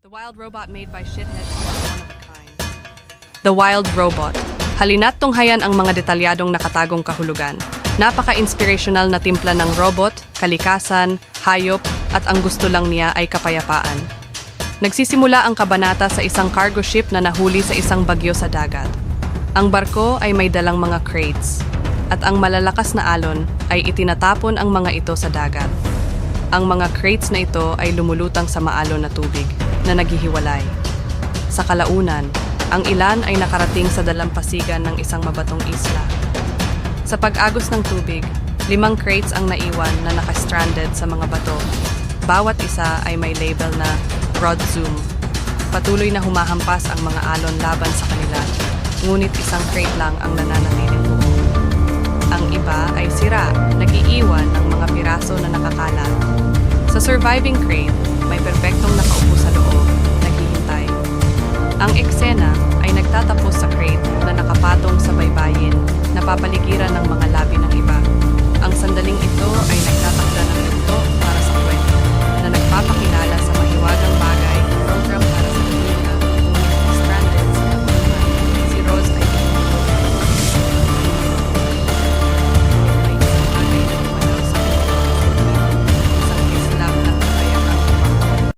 The wild robot made by Shithead is one of a kind. The Wild Robot. Halina't tunghayan ang mga detalyadong nakatagong kahulugan. Napaka-inspirational na timpla ng robot, kalikasan, hayop, at ang gusto lang niya ay kapayapaan. Nagsisimula ang kabanata sa isang cargo ship na nahuli sa isang bagyo sa dagat. Ang barko ay may dalang mga crates, at ang malalakas na alon ay itinatapon ang mga ito sa dagat. Ang mga crates na ito ay lumulutang sa maalon na tubig na naghihiwalay. Sa kalaunan, ang ilan ay nakarating sa dalampasigan ng isang mabatong isla. Sa pag-agos ng tubig, 5 crates ang naiwan na nakastranded sa mga bato. Bawat isa ay may label na Rod Zoom. Patuloy na humahampas ang mga alon laban sa kanila, ngunit isang crate lang ang nananatiling buo. Ang iba ay sira, nag-iiwan ng mga piraso na nakakalat. Sa surviving crate, may perpektong nakaupo sa loob, naghihintay. Ang eksena ay nagtatapos sa crate na nakapatong sa baybayin, napapaligiran ng mga